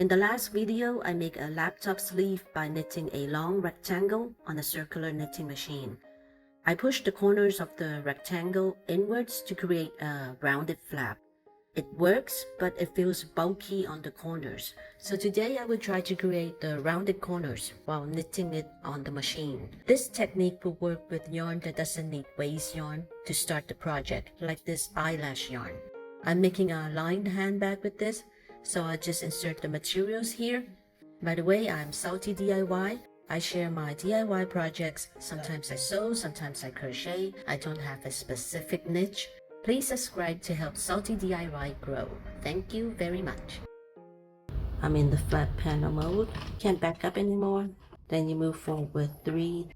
In the last video, I make a laptop sleeve by knitting a long rectangle on a circular knitting machine. I push the corners of the rectangle inwards to create a rounded flap. It works, but it feels bulky on the corners. So today I will try to create the rounded corners while knitting it on the machine. This technique will work with yarn that doesn't need waste yarn to start the project, like this eyelash yarn. I'm making a lined handbag with this, so I'll just insert the materials here. By the way, I'm Salty DIY. I share my DIY projects. Sometimes I sew, sometimes I crochet. I don't have a specific niche. Please subscribe to help Salty DIY grow. Thank you very much. I'm in the flat panel mode. Can't back up anymore. Then you move forward with 3.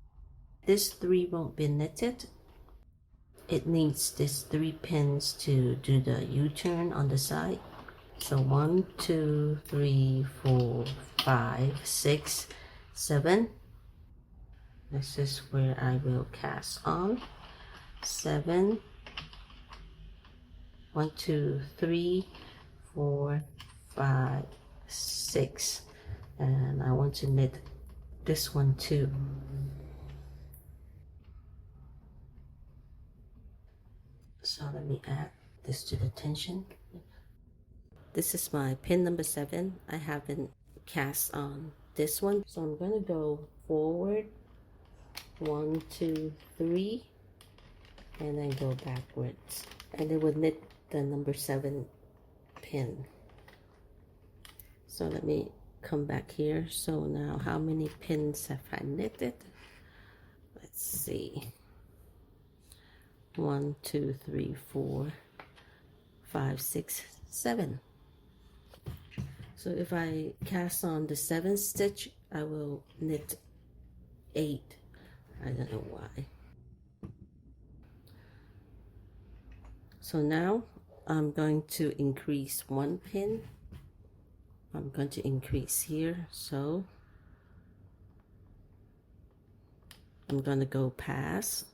This 3 won't be knitted. It needs these 3 pins to do the U-turn on the side. So 1, 2, 3, 4, 5, 6, 7. This is where I will cast on. 7. 1, 2, 3, 4, 5, 6. And I want to knit this one too. So let me add this to the tension. This is my pin number 7. I haven't cast on this one, so I'm going to go forward 1, 2, 3, and then go backwards, and then we'll knit the number 7 pin. So let me come back here. So now how many pins have I knitted? Let's see. 1, 2, 3, 4, 5, 6, 7. So if I cast on the 7th stitch, I will knit 8. I don't know why. So now I'm going to increase 1 pin. I'm going to increase here, so I'm going to go past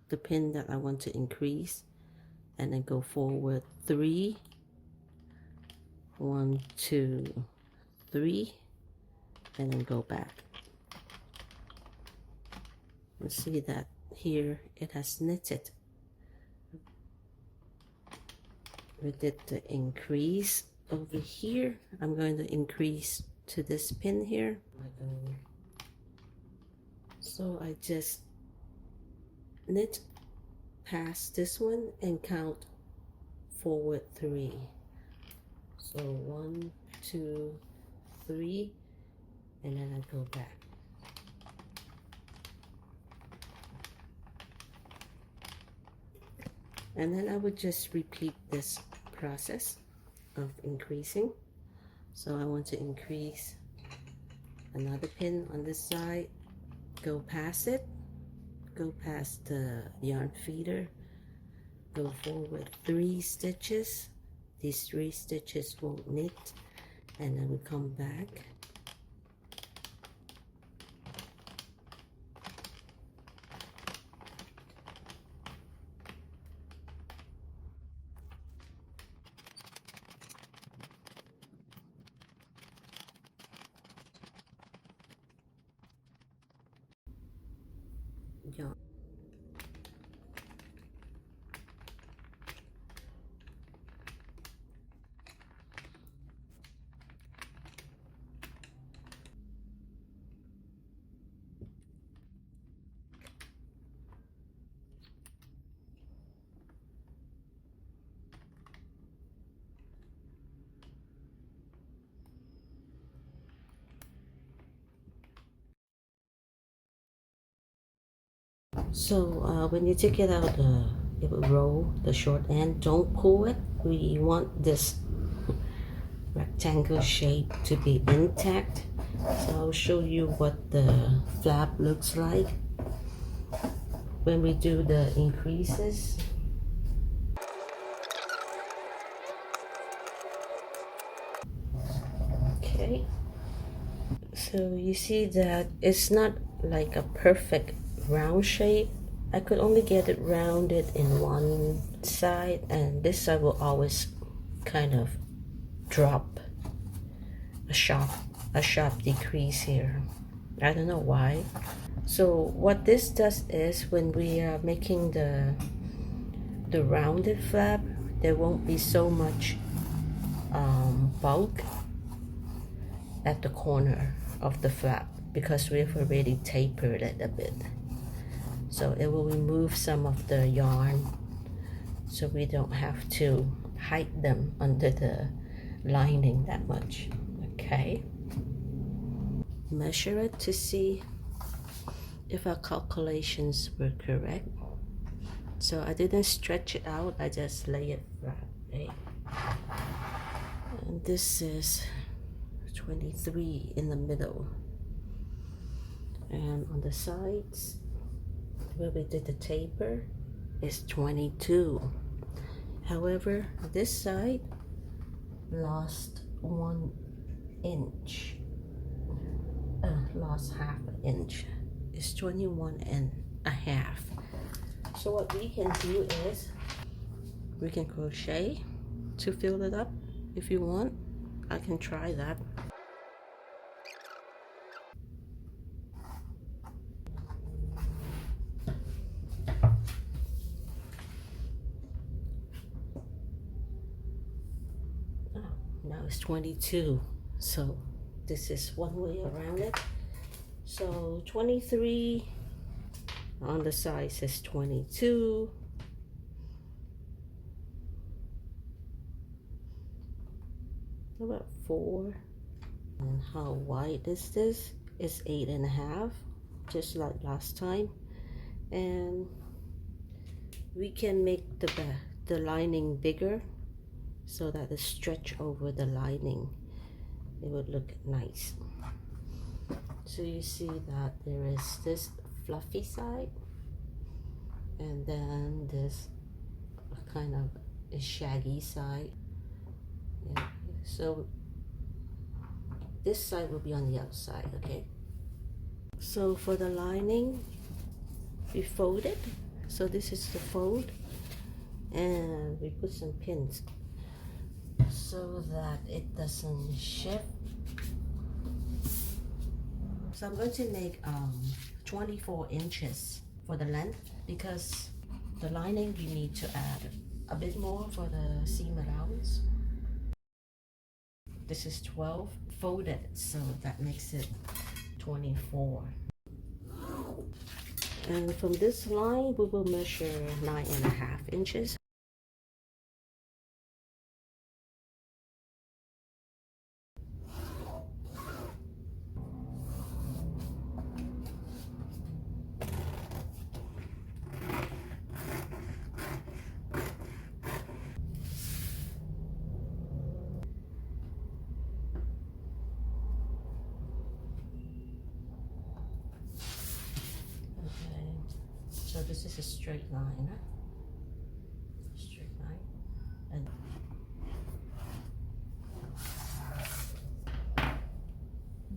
the pin that I want to increase and then go forward 3. 1, 2, 3, and then go back. You see that here it has knitted. We did the increase over here. I'm going to increase to this pin here. So I just knit past this one and count forward 3. So 1, 2, 3, and then I go back. And then I would just repeat this process of increasing. So I want to increase another pin on this side, go past it, go past the yarn feeder, go forward 3 stitches. These 3 stitches won't knit, and then we come back. Yarn. So when you take it out, it will roll the short end. Don't pull it. We want this rectangle shape to be intact. So I'll show you what the flap looks like when we do the increases. Okay, so you see that it's not like a perfect round shape. I could only get it rounded in one side, and this side will always kind of drop a sharp decrease here. I don't know why. So what this does is when we are making the rounded flap, there won't be so much bulk at the corner of the flap because we've already tapered it a bit. So it will remove some of the yarn so we don't have to hide them under the lining that much. Okay. Measure it to see if our calculations were correct. So I didn't stretch it out, I just lay it flat. Okay? And this is 23 in the middle. And on the sides, where we did the taper, is 22. However, this side lost 1 inch. Lost half an inch. It's 21 and a half. So what we can do is we can crochet to fill it up if you want. I can try that. Oh, now it's 22. So this is one way around it. So 23 on the side says 22. About 4. And how wide is this? It's 8.5, just like last time. And we can make the lining bigger so that the stretch over the lining, it would look nice. So you see that there is this fluffy side and then this kind of a shaggy side. Yeah. So this side will be on the outside, okay? So for the lining, we fold it. So this is the fold, and we put some pins so that it doesn't shift. So I'm going to make 24 inches for the length, because the lining we need to add a bit more for the seam allowance. This is 12 folded, so that makes it 24. And from this line we will measure 9.5 inches. So this is a straight line, straight line, and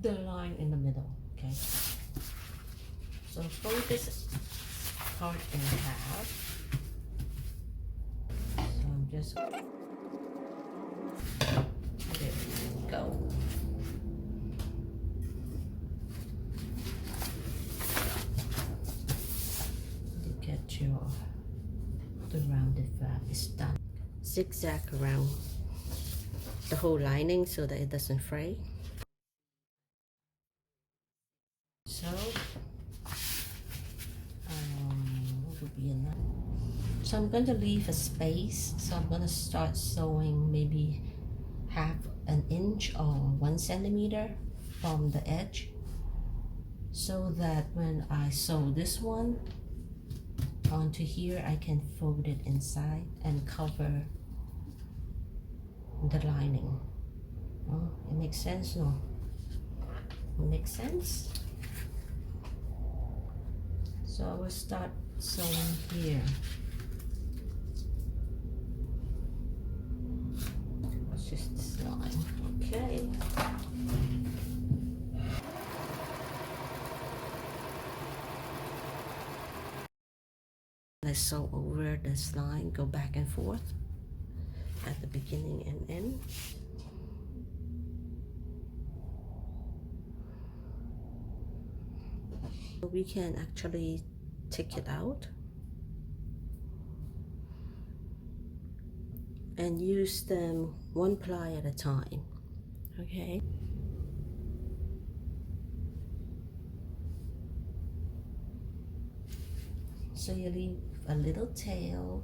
the line in the middle, okay? So fold this part in half. So I'm just, there we go. The rounded flap is done. Zigzag around the whole lining so that it doesn't fray. So what would be enough? So I'm going to leave a space. So I'm going to start sewing maybe half an inch or 1 centimeter from the edge, so that when I sew this one onto here, I can fold it inside and cover the lining. Oh, it makes sense, no? It makes sense? So I will start sewing here. It's just this line, okay. I sew over this line, go back and forth at the beginning and end. We can actually take it out and use them one ply at a time. Okay. So you leave a little tail.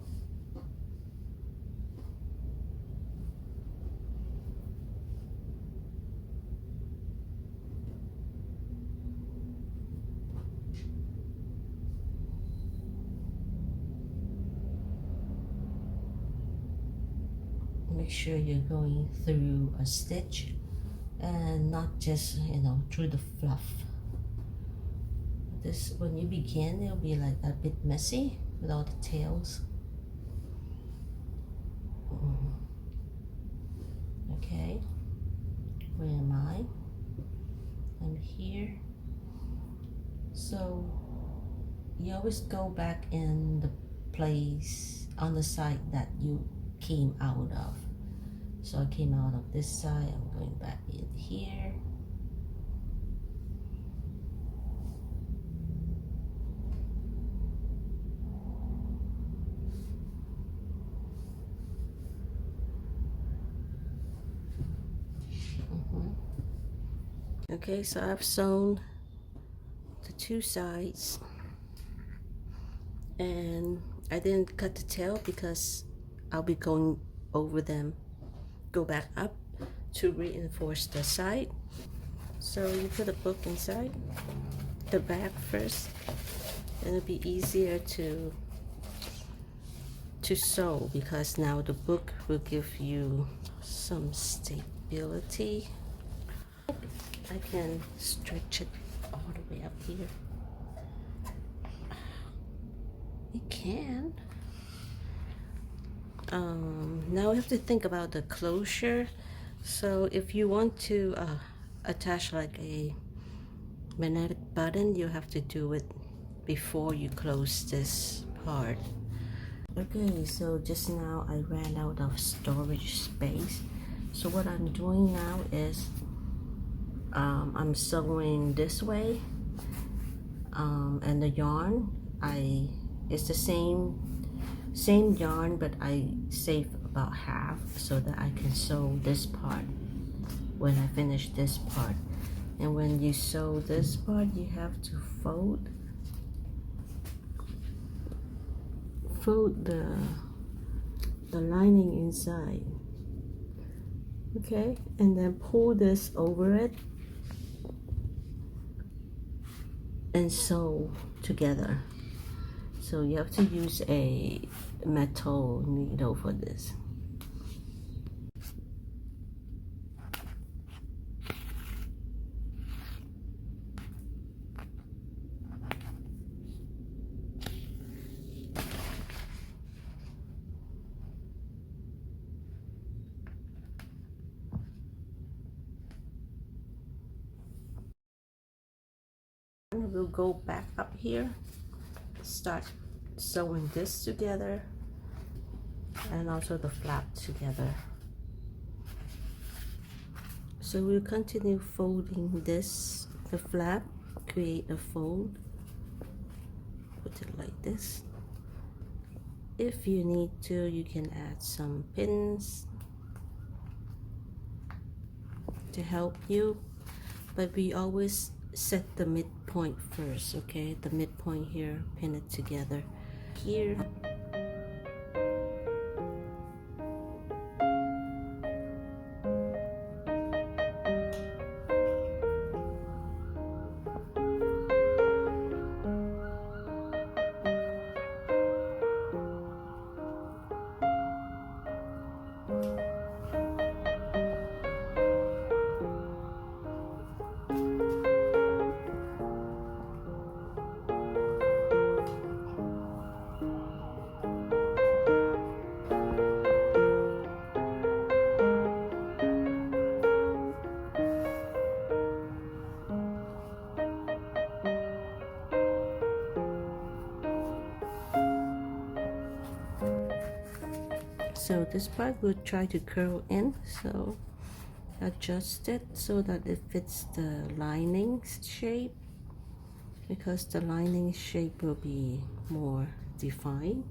Make sure you're going through a stitch and not just, through the fluff. This, when you begin, it'll be like a bit messy with all the tails. Okay, where am I? I'm here. So you always go back in the place on the side that you came out of. So I came out of this side, I'm going back in here. Okay, so I've sewn the two sides, and I didn't cut the tail because I'll be going over them, go back up to reinforce the side. So you put a book inside the back first, and it'll be easier to sew because now the book will give you some stability. I can stretch it all the way up here. It can. Now we have to think about the closure. So if you want to attach like a magnetic button, you have to do it before you close this part. Okay, so just now I ran out of storage space. So what I'm doing now is I'm sewing this way, and the yarn it's the same yarn, but I save about half so that I can sew this part when I finish this part. And when you sew this part, you have to fold the lining inside. Okay, and then pull this over it and sew together. So you have to use a metal needle for this. We'll go back up here, start sewing this together and also the flap together. So we'll continue folding this, the flap, create a fold, put it like this. If you need to, you can add some pins to help you, but we always set the midpoint first. Okay, the midpoint here, pin it together here. So this part we'll try to curl in, so adjust it so that it fits the lining shape. because the lining shape will be more defined.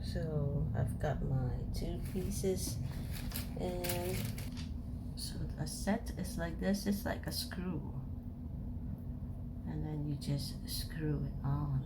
So I've got my two pieces, and so a set is like this. It's like a screw, and then you just screw it on.